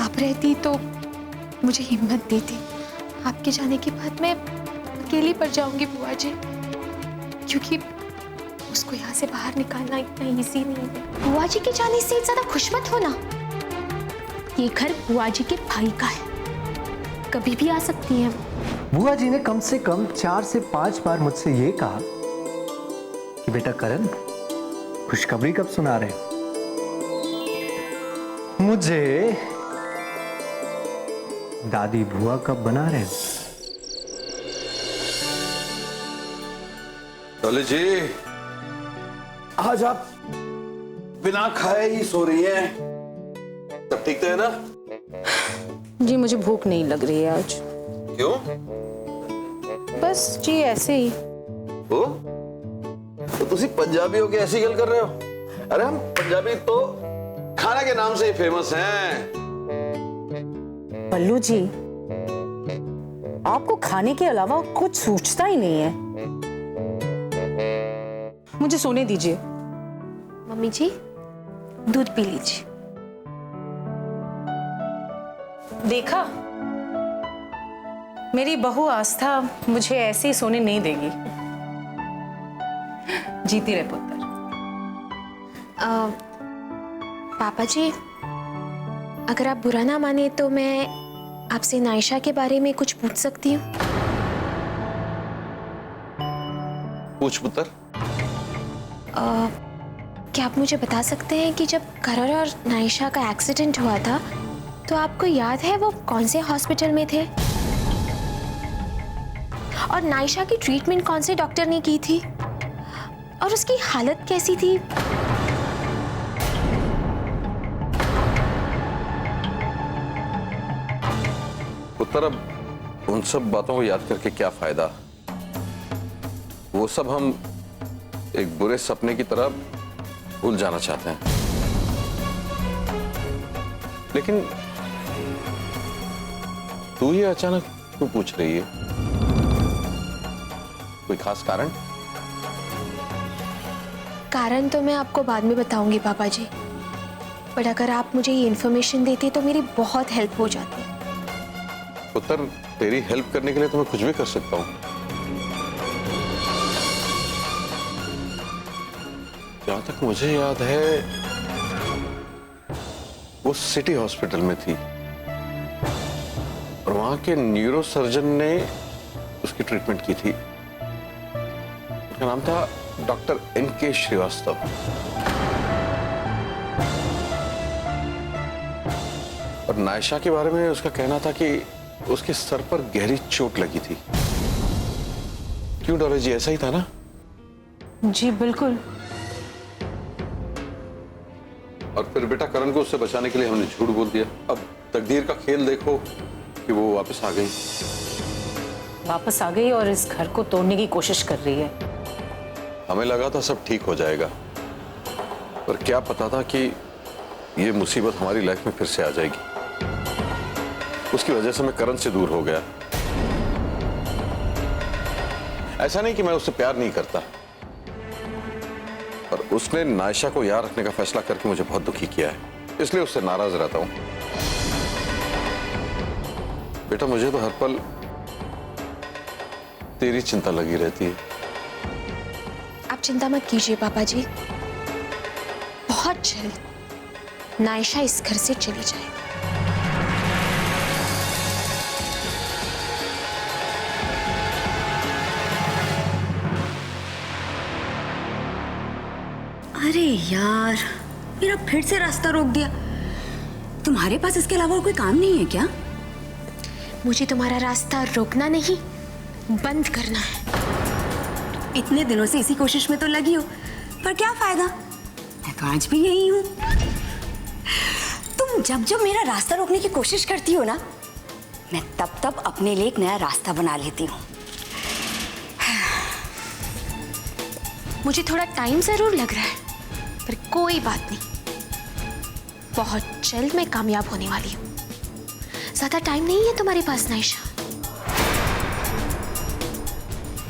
आप रहती तो मुझे हिम्मत देती। आपके जाने के बाद मैं अकेली पड़ जाऊंगी बुआ जी, क्योंकि उसको यहाँ से बाहर निकालना इतना इजी नहीं है। बुआ जी के जाने से ज्यादा खुश मत होना। ये घर बुआ जी के भाई का है, कभी भी आ सकती है। बुआ जी ने कम से कम 4 से 5 बार मुझसे ये कहा कि बेटा करण, खुशखबरी कब सुना रहे? मुझे दादी बुआ कब बना रहे? डॉली जी, आज आप बिना खाए ही सो रही हैं। सब ठीक तो है ना? जी मुझे भूख नहीं लग रही है आज। क्यों? बस जी ऐसे ही। ओ? तो तुसी पंजाबी हो के ऐसी गल कर रहे हो? अरे हम पंजाबी तो खाना के नाम से ही फेमस हैं। पल्लू जी, आपको खाने के अलावा कुछ सूझता ही नहीं है। मुझे सोने दीजिए। मम्मी जी, दूध पी लीजिए। देखा, मेरी बहू आस्था मुझे ऐसे ही सोने नहीं देगी। जीती रहे पुत्र। पापा जी, अगर आप बुरा ना माने तो मैं आपसे नायशा के बारे में कुछ पूछ सकती हूँ? पूछ पुत्र। क्या आप मुझे बता सकते हैं कि जब करण और नायशा का एक्सीडेंट हुआ था तो आपको याद है वो कौन से हॉस्पिटल में थे? और नायशा की ट्रीटमेंट कौन से डॉक्टर ने की थी? और उसकी हालत कैसी थी? पुत्र, अब उन सब बातों को याद करके क्या फायदा? वो सब हम एक बुरे सपने की तरह भूल जाना चाहते हैं। लेकिन तू ये अचानक क्यों पूछ रही है? कोई खास कारण? कारण तो मैं आपको बाद में बताऊंगी पापा जी, पर अगर आप मुझे ये इन्फॉर्मेशन देते तो मेरी बहुत हेल्प हो जाती। पुत्र, तेरी हेल्प करने के लिए तो मैं कुछ भी कर सकता हूं। जहां तक मुझे याद है वो सिटी हॉस्पिटल में थी और वहां के न्यूरो सर्जन ने उसकी ट्रीटमेंट की थी। उसका नाम था डॉक्टर N.K. श्रीवास्तव। और नायशा के बारे में उसका कहना था कि उसके सर पर गहरी चोट लगी थी। क्यों डॉली जी, ऐसा ही था ना? जी बिल्कुल। और फिर बेटा करण को उससे बचाने के लिए हमने झूठ बोल दिया। अब तकदीर का खेल देखो कि वो वापस आ गई। वापस आ गई और इस घर को तोड़ने की कोशिश कर रही है। हमें लगा था सब ठीक हो जाएगा, पर क्या पता था कि ये मुसीबत हमारी लाइफ में फिर से आ जाएगी। उसकी वजह से मैं करण से दूर हो गया। ऐसा नहीं कि मैं उससे प्यार नहीं करता, पर उसने नायशा को याद रखने का फैसला करके मुझे बहुत दुखी किया है, इसलिए उससे नाराज रहता हूं। बेटा, मुझे तो हर पल तेरी चिंता लगी रहती है। आप चिंता मत कीजिए पापा जी, बहुत जल्द नायशा इस घर से चली जाएगी। अरे यार, मेरा फिर से रास्ता रोक दिया। तुम्हारे पास इसके अलावा और कोई काम नहीं है क्या? मुझे तुम्हारा रास्ता रोकना नहीं, बंद करना है। इतने दिनों से इसी कोशिश में तो लगी हो, पर क्या फायदा? मैं तो आज भी यही हूँ। तुम जब जब मेरा रास्ता रोकने की कोशिश करती हो ना, मैं तब तब अपने लिए एक नया रास्ता बना लेती हूँ। मुझे थोड़ा टाइम जरूर लग रहा है, पर कोई बात नहीं, बहुत जल्द मैं कामयाब होने वाली हूँ। ज्यादा टाइम नहीं है तुम्हारे पास नायशा।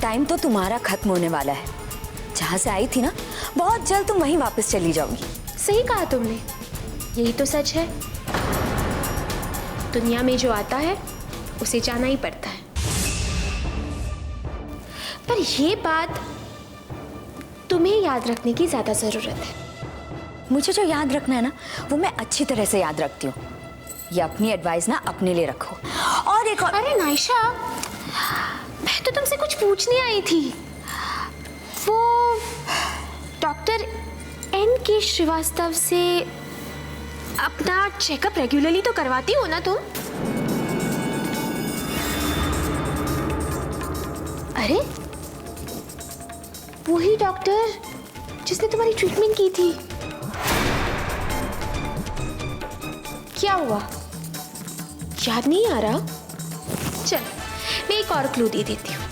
टाइम तो तुम्हारा खत्म होने वाला है। जहां से आई थी ना, बहुत जल्द तुम वहीं वापस चली जाओगी। सही कहा तुमने, यही तो सच है। दुनिया में जो आता है उसे जाना ही पड़ता है। पर यह बात तुम्हें याद रखने की ज्यादा जरूरत है। मुझे जो याद रखना है ना, वो मैं अच्छी तरह से याद रखती हूँ। ये अपनी एडवाइस ना अपने लिए रखो। और एक और, अरे नायशा, मैं तो तुमसे कुछ पूछने आई थी। वो डॉक्टर N.K. श्रीवास्तव से अपना चेकअप रेगुलरली तो करवाती हो ना तुम? अरे वही डॉक्टर जिसने तुम्हारी ट्रीटमेंट की थी। क्या हुआ, याद नहीं आ रहा? चल मैं एक और क्लू दे देती हूँ।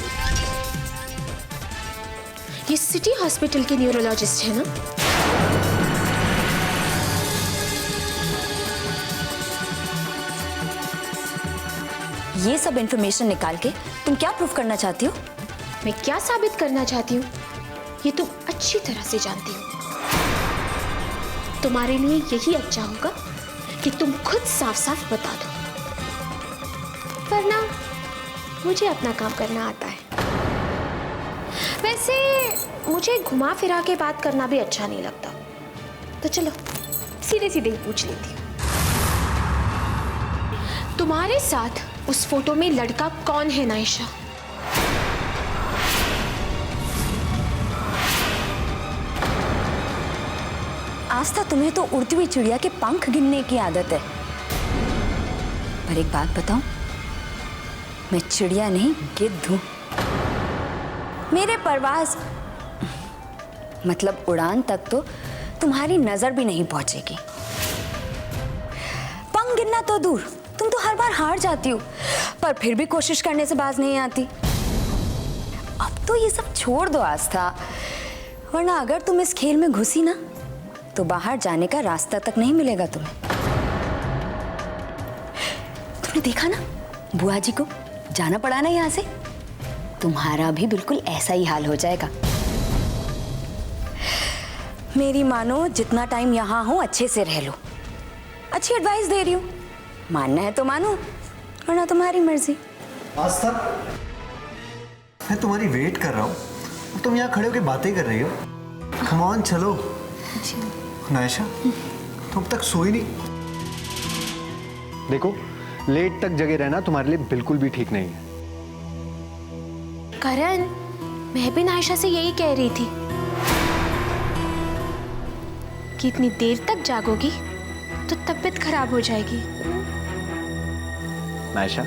ये सिटी हॉस्पिटल के न्यूरोलॉजिस्ट है ना? ये सब इंफॉर्मेशन निकाल के तुम क्या प्रूफ करना चाहती हो? मैं क्या साबित करना चाहती हूँ ये तुम अच्छी तरह से जानती हो। तुम्हारे लिए यही अच्छा होगा कि तुम खुद साफ साफ बता दो, वरना मुझे अपना काम करना आता है। वैसे मुझे घुमा फिरा के बात करना भी अच्छा नहीं लगता, तो चलो सीधे सीधे ही पूछ लेती हूँ। तुम्हारे साथ उस फोटो में लड़का कौन है नायशा? आस्था, तुम्हें तो उड़ती हुई चिड़िया के पंख गिनने की आदत है। पर एक बात बताऊं, मैं चिड़िया नहीं गिद्ध हूं। मेरे परवाज मतलब उड़ान तक तो तुम्हारी नजर भी नहीं पहुंचेगी। पंख गिनना तो दूर, तुम तो हर बार हार जाती हो, पर फिर भी कोशिश करने से बाज नहीं आती। अब तो ये सब छोड़ दो आस्था, वरना अगर तुम इस खेल में घुसी ना तो बाहर जाने का रास्ता तक नहीं मिलेगा तुम्हें। तुमने देखा ना बुआ जी को, जाना पड़ा ना यहाँ से। तुम्हारा भी बिल्कुल ऐसा ही हाल हो जाएगा। मेरी मानो, जितना टाइम यहाँ हो अच्छे से रह लो। अच्छी एडवाइस दे रही हूँ, मानना है तो मानो, वरना तुम्हारी मर्जी। आस्था, मैं तुम्हारी वेट कर रहा हूँ, तुम यहाँ खड़े होकर बातें कर रही हो। कम ऑन, चलो। नायशा, तुम अब तक सोई नहीं। देखो, लेट तक जगे रहना तुम्हारे लिए बिल्कुल भी ठीक नहीं है। करण, मैं भी नायशा से यही कह रही थी कि इतनी देर तक जागोगी तो तबीयत खराब हो जाएगी। नायशा,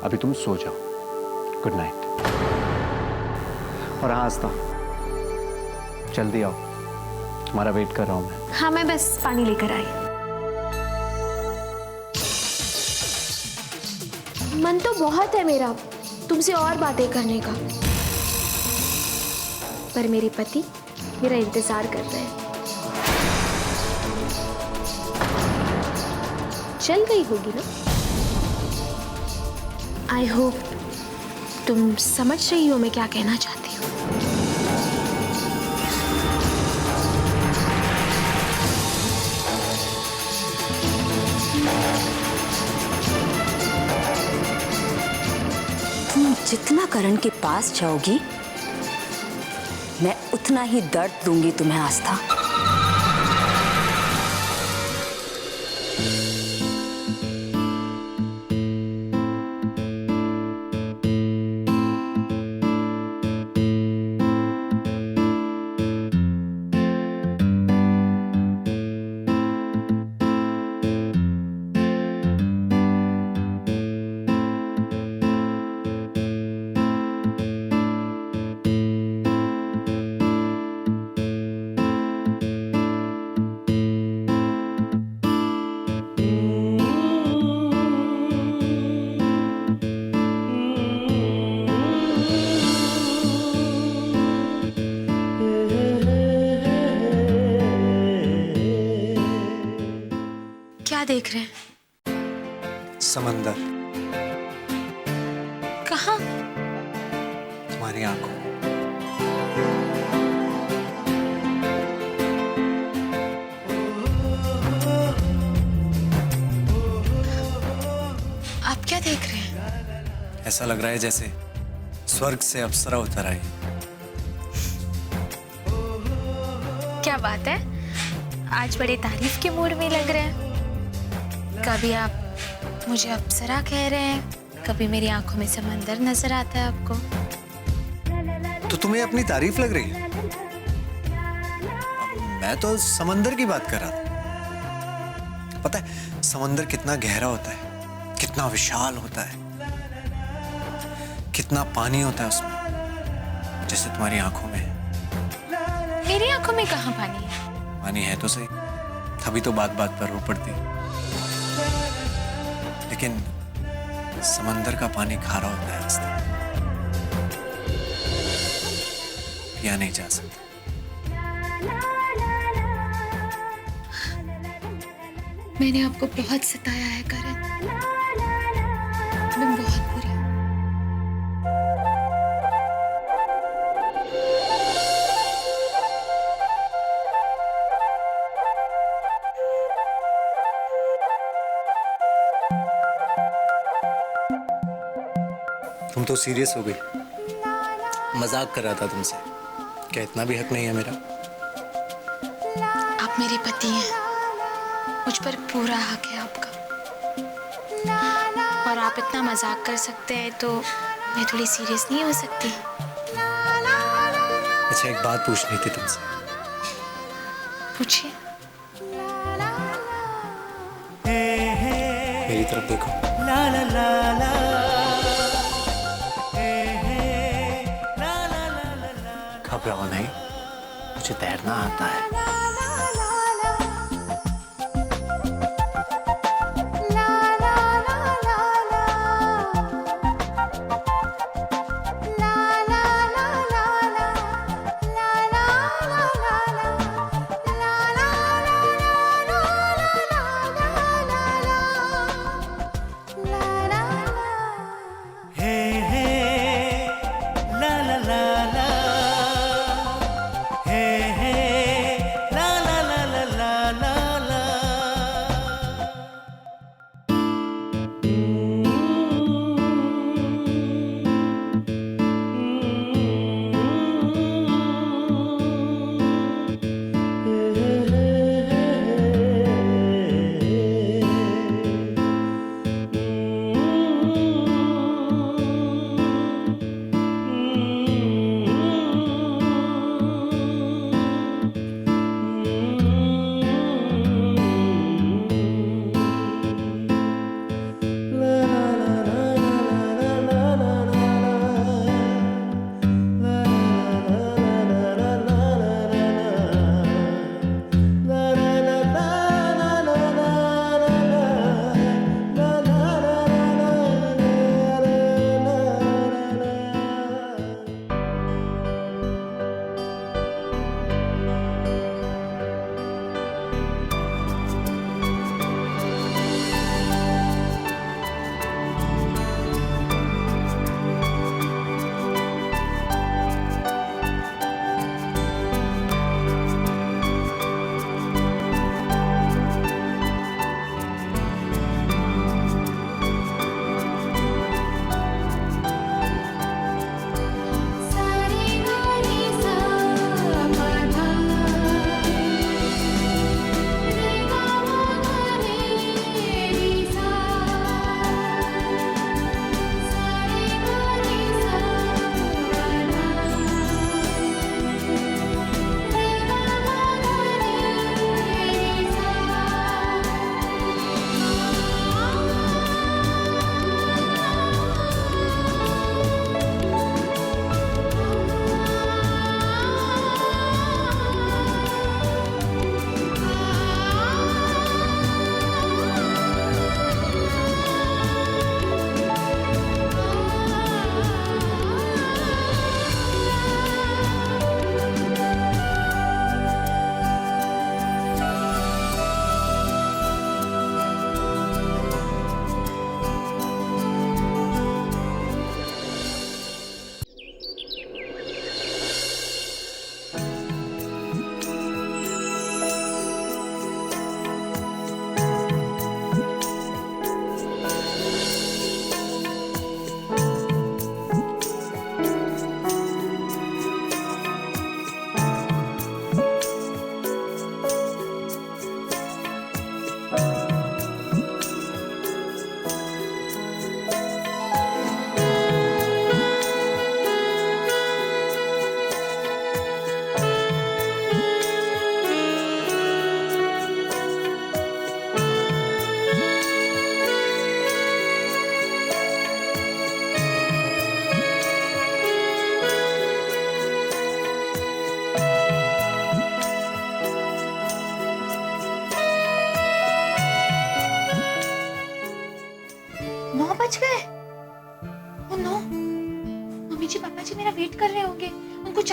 अभी तुम सो जाओ। Good night. और हाँ आस्था, जल्दी आओ, तुम्हारा वेट कर रहा हूं मैं। हाँ, मैं बस पानी लेकर आई। मन तो बहुत है मेरा तुमसे और बातें करने का, पर मेरे पति मेरा इंतजार कर रहे हैं। चल गई होगी ना? आई होप तुम समझ रही हो मैं क्या कहना चाहती हूँ। तुम जितना करण के पास जाओगी, मैं उतना ही दर्द दूंगी तुम्हें आस्था। क्या देख रहे हैं? समंदर। कहाँ? तुम्हारी आंखों। ऐसा लग रहा है जैसे स्वर्ग से अप्सरा उतर आई। क्या बात है, आज बड़े तारीफ के मूड में लग रहे हैं। कभी आप मुझे अप्सरा कह रहे हैं, कभी मेरी आंखों में समंदर नजर आता है आपको। तो तुम्हें अपनी तारीफ लग रही है? मैं तो समंदर की बात कर रहा था। पता है समंदर कितना गहरा होता है, कितना विशाल होता है, कितना पानी होता है उसमें, जैसे तुम्हारी आंखों में है। मेरी आंखों में कहाँ पानी है? पानी है तो सही, तभी तो बात बात पर रो पड़ती। लेकिन समंदर का पानी खारा होता है रास्ता, पिया नहीं जा सकता। मैंने आपको बहुत सताया है करण, मैं बहुत बुरी हूँ। तुम तो सीरियस हो गई। मजाक कर रहा था तुमसे। क्या इतना भी हक नहीं है मेरा? आप मेरे पति हैं, मुझ पर पूरा हक है आपका। और आप इतना मजाक कर सकते हैं तो मैं थोड़ी सीरियस नहीं हो सकती? अच्छा एक बात पूछनी थी तुमसे। पूछिए। मेरी तरफ देखो। घबराओ नहीं, मुझे तैरना आता है।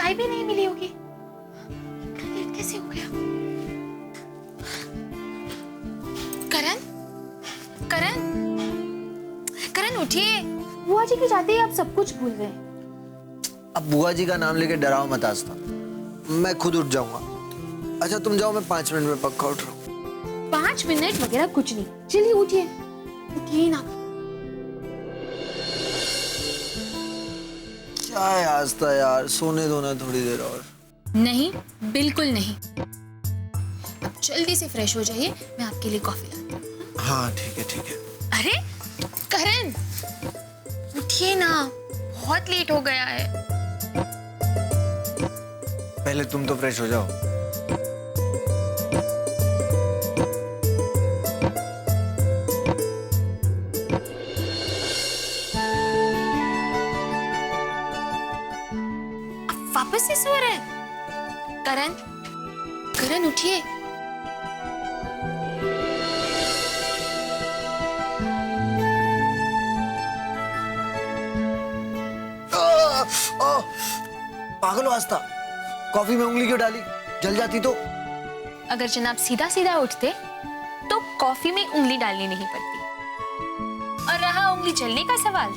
चाय भी नहीं मिली होगी। इतना लेट कैसे हो गया? करण, करण, करण उठिए। बुआ जी के जाते ही आप सब कुछ भूल गए। अब बुआ जी का नाम लेके डराओ मत आस्था, मैं खुद उठ जाऊंगा। अच्छा तुम जाओ, मैं 5 मिनट में पक्का उठ रहा हूँ। 5 मिनट वगैरह कुछ नहीं, चलिए उठिए, उठिए ना। क्या है आस्था यार, सोने दो ना थोड़ी देर और। नहीं, बिल्कुल नहीं। अब जल्दी से फ्रेश हो जाइए, मैं आपके लिए कॉफी लाती हूँ। हाँ ठीक है ठीक है। अरे करण, उठिए ना, बहुत लेट हो गया है। पहले तुम तो फ्रेश हो जाओ। वापस से सो रहे हैं? करण, करण उठिए। पागल हो आस्था, कॉफी में उंगली क्यों डाली? जल जाती तो। अगर जनाब सीधा सीधा उठते तो कॉफी में उंगली डालनी नहीं पड़ती। और रहा उंगली जलने का सवाल,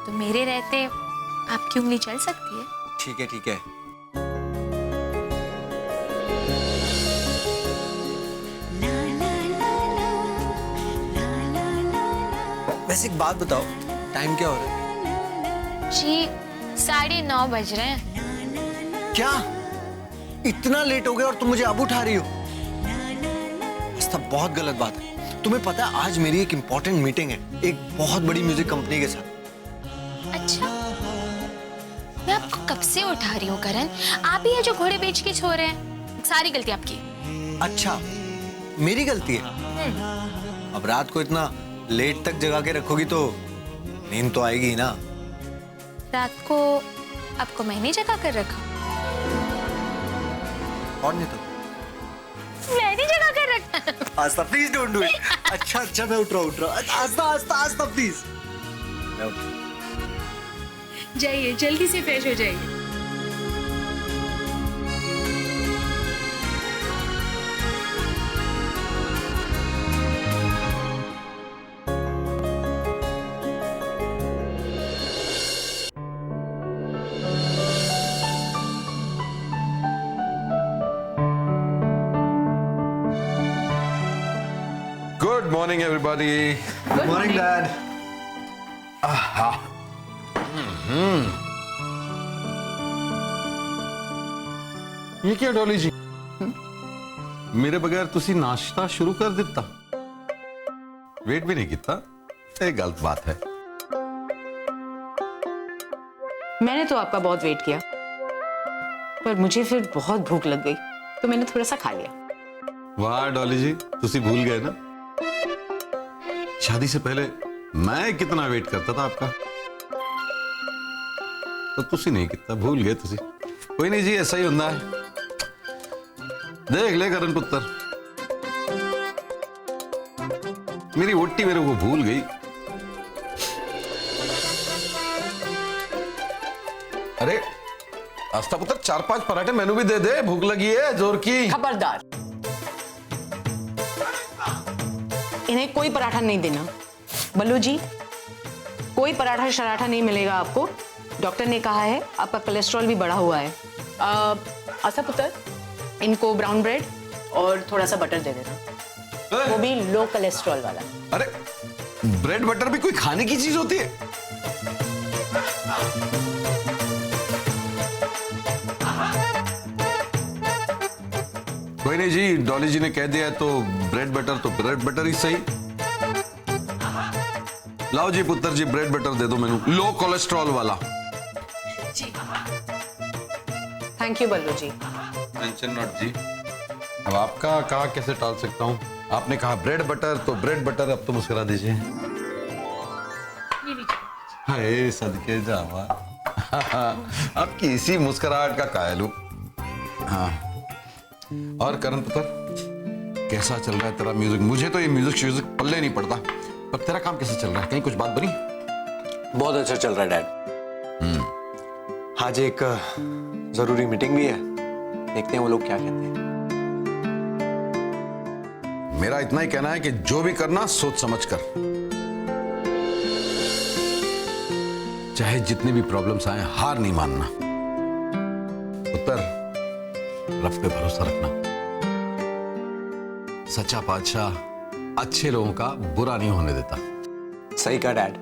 तो मेरे रहते आपकी उंगली जल सकती है। ठीक है ठीक है। वैसे एक बात बताओ, टाइम क्या हो रहा है? जी 9:30 बज रहे हैं। क्या इतना लेट हो गया और तुम मुझे अब उठा रही हो? आस्था बहुत गलत बात है। तुम्हें पता है आज मेरी एक इंपॉर्टेंट मीटिंग है एक बहुत बड़ी म्यूजिक कंपनी के साथ। अच्छा, मैं आपको कब से उठा रही हूँ करण, आप ही है जो घोड़े बेच के सो रहे हैं। सारी गलती आपकी। अच्छा मेरी गलती है? अब रात को इतना लेट तक जगा के रखोगी तो नींद तो आएगी ही ना। रात को आपको मैंने जगा कर रखा? और नहीं तो मैंने जगा कर रखा। आस्था प्लीज डोंट डू इट। अच्छा अच्छा मैं उठ रहा हूँ। आस्था आस्था आस्था प्लीज। मैं उठ रहा हूँ। जाइए, जल्दी से फ्रेश हो जाइए। Good morning everybody. Good morning dad. ये क्या डॉली जी, मेरे बगैर तुसी नाश्ता शुरू कर दिता, वेट भी नहीं किता। ये गलत बात है। मैंने तो आपका बहुत वेट किया, पर मुझे फिर बहुत भूख लग गई तो मैंने थोड़ा सा खा लिया। वाह डॉली जी, तुसी भूल गए ना शादी से पहले मैं कितना वेट करता था आपका, तो तुसी नहीं कितना भूल गए तुसी। कोई नहीं जी, ऐसा ही होता है। देख ले करण पुत्र, मेरी वोटी मेरे को भूल गई। अरे आस्था पुत्र 4-5 पराठे मेनू भी दे दे, भूख लगी है जोर की। खबरदार, इन्हें कोई पराठा नहीं देना। बल्लू जी, कोई पराठा शराठा नहीं मिलेगा आपको। डॉक्टर ने कहा है आपका कोलेस्ट्रॉल भी बढ़ा हुआ है। आस्था पुत्र, इनको ब्राउन ब्रेड और थोड़ा सा बटर दे देना, वो भी लो कोलेस्ट्रॉल वाला। अरे ब्रेड बटर भी कोई खाने की चीज होती है? कोई नहीं जी, डॉली जी ने कह दिया है तो ब्रेड बटर तो ब्रेड बटर ही सही। लाओ जी पुत्र जी, ब्रेड बटर दे दो मेनू, लो कोलेस्ट्रॉल वाला। Thank you Ballu ji. Tension not जी। अब आपका कहा कैसे टाल सकता हूं? आपने कहा ब्रेड बटर तो ब्रेड बटर, अब तो मुस्कुरा दीजिए। हाय सदके जावा। अब किसी मुस्कुराहट का कायल हूं। हाँ, और करण पुत्र कैसा चल रहा है तेरा म्यूजिक? मुझे तो ये म्यूजिक पल्ले नहीं पड़ता, पर तेरा काम कैसे चल रहा है? कहीं कुछ बात बनी? बहुत अच्छा चल रहा है डैड। आज एक जरूरी मीटिंग भी है, देखते हैं वो लोग क्या कहते हैं। मेरा इतना ही कहना है कि जो भी करना सोच समझ कर, चाहे जितनी भी प्रॉब्लम्स आए हार नहीं मानना। उत्तर, रब पे भरोसा रखना। सच्चा बादशाह अच्छे लोगों का बुरा नहीं होने देता। सही कहा डैड,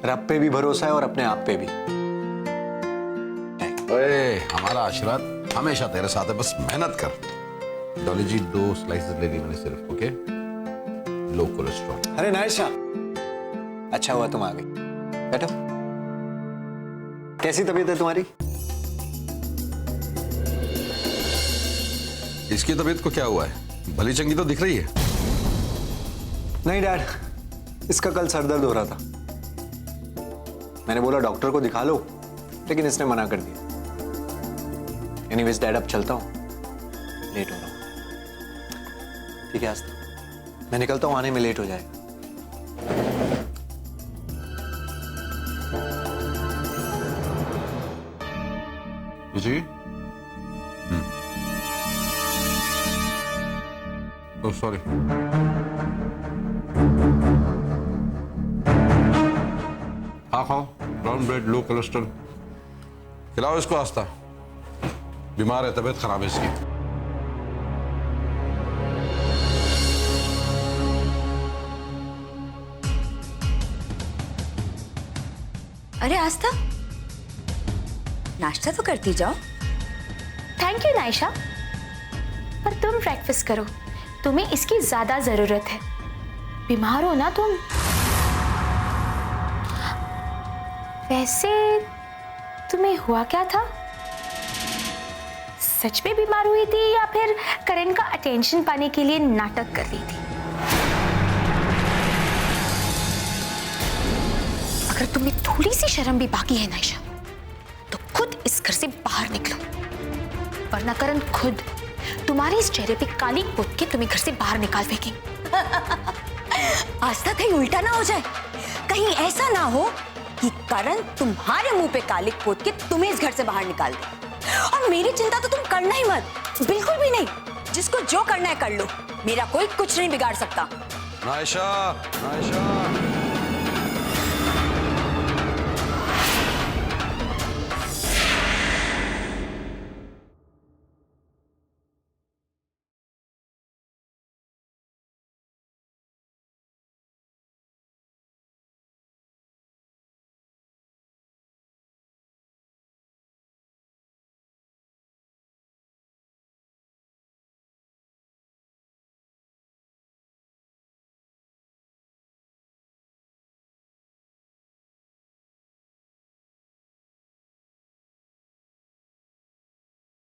रब पे भी भरोसा है और अपने आप पे भी। ओए, हमारा आशीर्वाद हमेशा तेरे साथ है, बस मेहनत कर। डॉली जी 2 स्लाइसेस ले ली मैंने सिर्फ, ओके? लो कोलेस्ट्रॉल। अरे नायशा, अच्छा हुआ तुम आ गई। बैठो। कैसी तबीयत है तुम्हारी? इसकी तबीयत को क्या हुआ है? भली चंगी तो दिख रही है। नहीं डैड, इसका कल सर दर्द हो रहा था। मैंने बोला डॉक्टर को दिखा लो, लेकिन इसने मना कर दिया। एनीवेज डैड, अब चलता हूँ, लेट हो रहा हूँ। ठीक है आस्था, मैं निकलता हूँ, आने में लेट हो जाएगा। जी? Oh sorry. हाँ खाओ, ब्राउन ब्रेड, लो कोलेस्ट्रॉल। खिलाओ इसको आस्था, बीमार है, तबीयत खराब है इसकी। अरे आस्था, नाश्ता तो करती जाओ। थैंक यू नायशा, पर तुम ब्रेकफास्ट करो, तुम्हें इसकी ज्यादा जरूरत है। बीमार हो ना तुम। वैसे तुम्हें हुआ क्या था? सच में बीमार हुई थी या फिर करण का अटेंशन पाने के लिए नाटक कर रही थी? अगर तुम्हें थोड़ी सी शर्म भी बाकी है नायशा, तो खुद इस घर से बाहर निकलो, वरना करण खुद तुम्हारे इस चेहरे पे काली पोत के तुम्हें घर से बाहर निकाल फेंकेंगे। आस्था, कहीं उल्टा ना हो जाए। कहीं ऐसा ना हो कि करण तुम्हारे मुंह पे कालिक पोत के तुम्हें इस घर से बाहर निकाल दे। और मेरी चिंता तो तुम करना ही मत, बिल्कुल भी नहीं। जिसको जो करना है कर लो, मेरा कोई कुछ नहीं बिगाड़ सकता। नायशा, नायशा।